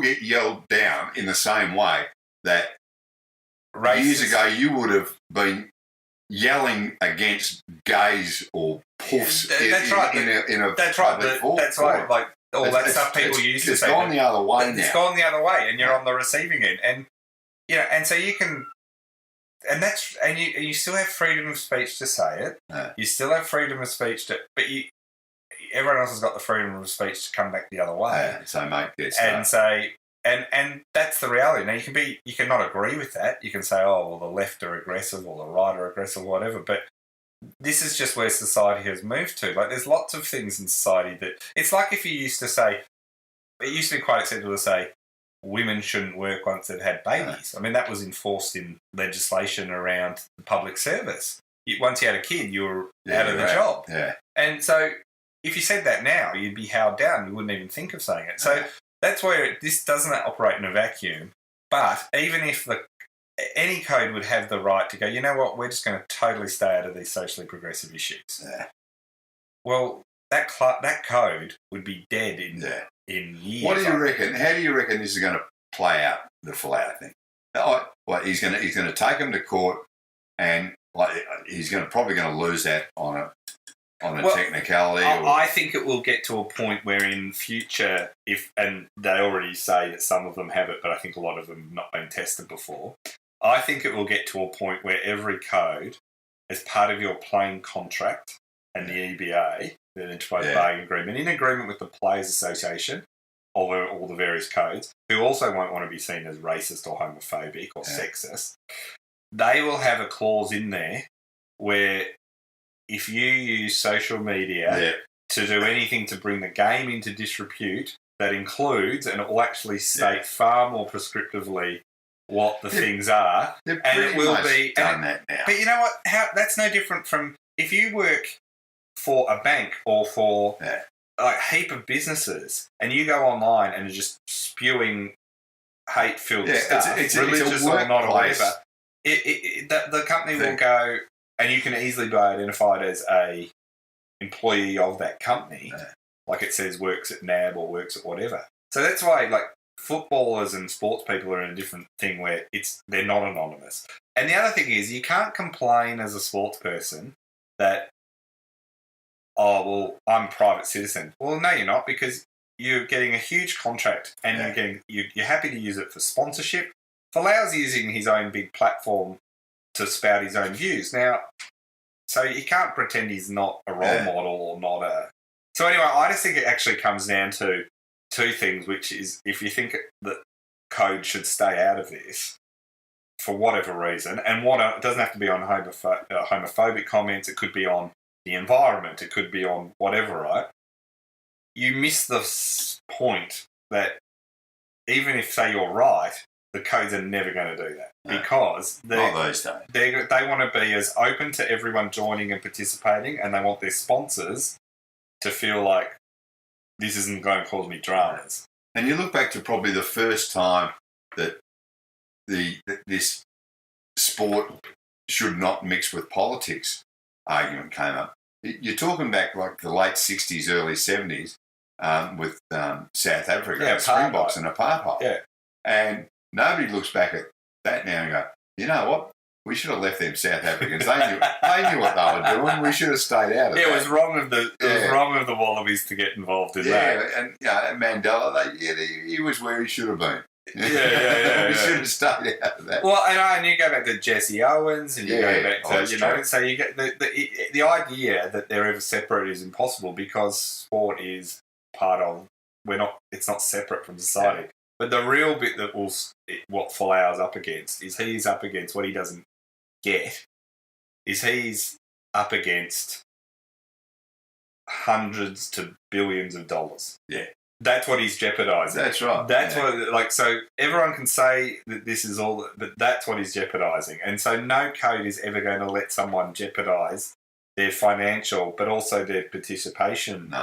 get yelled down in the same way that years ago you would have been yelling against gays or puffs in a That's right. That's right. Like all that stuff people used to say. It's gone the other way now. It's gone the other way, and you're on the receiving end. And and so you can, and you still have freedom of speech to say it. Yeah. You still have freedom of speech but everyone else has got the freedom of speech to come back the other way. Yeah, so mate, and say. And that's the reality. Now you can not agree with that. You can say, oh, well, the left are aggressive or the right are aggressive, or whatever. But this is just where society has moved to. Like, there's lots of things in society that it's like if you used to say, it used to be quite acceptable to say women shouldn't work once they've had babies. I mean, that was enforced in legislation around the public service. Once you had a kid, you were out of the job. Yeah. And so if you said that now, you'd be held down. You wouldn't even think of saying it. So that's where this doesn't operate in a vacuum. But even if any code would have the right to go, you know what, we're just going to totally stay out of these socially progressive issues. Yeah. Well, that code would be dead in years. What do you reckon? How do you reckon this is going to play out, the Folau thing? He's going to take him to court, and he's probably going to lose that on a technicality. I think it will get to a point where in future, and they already say that some of them have it, but I think a lot of them have not been tested before. I think it will get to a point where every code, as part of your playing contract and the EBA, the Enterprise Bargaining Agreement, in agreement with the Players Association, all the various codes, who also won't want to be seen as racist or homophobic or sexist, they will have a clause in there where if you use social media to do anything to bring the game into disrepute, that includes, and it will actually state far more prescriptively what the things are, and it will be done that now. But you know what? That's no different from if you work for a bank or for like a heap of businesses, and you go online and are just spewing hate-filled stuff, religious or not, or whatever. The company will go, and you can easily be identified as a employee of that company, like it says works at NAB or works at whatever. So that's why, like, footballers and sports people are in a different thing where they're not anonymous. And the other thing is, you can't complain as a sports person that, oh, well, I'm a private citizen. Well, no, you're not, because you're getting a huge contract and you're happy to use it for sponsorship. Folau's using his own big platform to spout his own views. Now, so you can't pretend he's not a role model or not a... So anyway, I just think it actually comes down to two things, which is if you think that code should stay out of this for whatever reason, and it doesn't have to be on homophobic comments, it could be on the environment, it could be on whatever, right? You miss the point that even if, say, you're right, the codes are never going to do that No. because Not these days. they want to be as open to everyone joining and participating, and they want their sponsors to feel like this isn't going to cause me dramas. And you look back to probably the first time that this sport should not mix with politics argument came up. You're talking back like the late 60s, early 70s with South Africa, Yeah, Springboks and apartheid. Yeah. And nobody looks back at that now and go, you know what? We should have left them South Africans. They knew what they were doing. We should have stayed out of it. It was wrong of the Wallabies to get involved in that. And Mandela, he was where he should have been. Yeah. We should have stayed out of that. Well, and you go back to Jesse Owens, and you go back to so you get the idea that they're ever separate is impossible because sport is part of. It's not separate from society. Yeah. But the real bit that what Folau's up against is he's up against what he doesn't get. He's up against hundreds to billions of dollars. Yeah. That's what he's jeopardising. That's right. That's what, so everyone can say that this is all, but that's what he's jeopardising. And so no code is ever going to let someone jeopardise their financial, but also their participation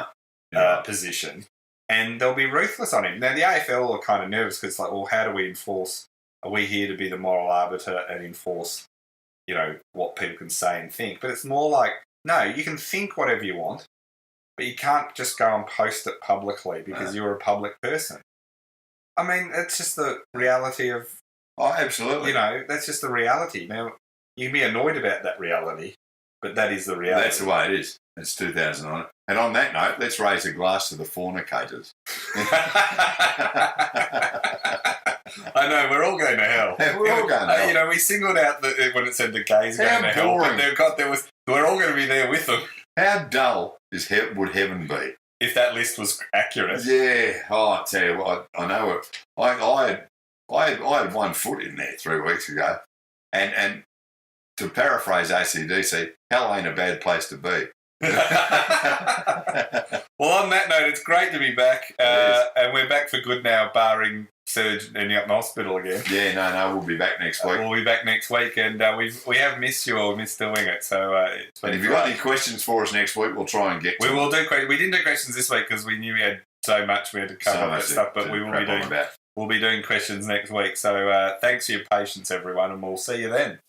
position. And they'll be ruthless on him. Now, the AFL are kind of nervous because it's like, well, how do we enforce? Are we here to be the moral arbiter and enforce, what people can say and think? But it's more like, no, you can think whatever you want, but you can't just go and post it publicly because you're a public person. I mean, it's just the reality of... Oh, absolutely. That's just the reality. Now, you can be annoyed about that reality, but that is the reality. That's the way it is. It's 2009. And on that note, let's raise a glass to the fornicators. I know, we're all going to hell. We're all going to hell. We singled out when it said the gays going to hell, but we're all going to be there with them. How dull would heaven be? If that list was accurate. Yeah. Oh, I tell you what, I know it. I had 1 foot in there 3 weeks ago. And to paraphrase ACDC, hell ain't a bad place to be. Well, on that note, it's great to be back. And we're back for good now, barring Serge ending up in hospital again. Yeah, no, we'll be back next week. We'll be back next week, and we have missed you or missed doing it. So, it's been and if you've got any questions for us next week, we'll try and get to We will do questions. We didn't do questions this week because we knew we had so much we had to cover that stuff, but we'll be doing questions next week. So, thanks for your patience, everyone, and we'll see you then.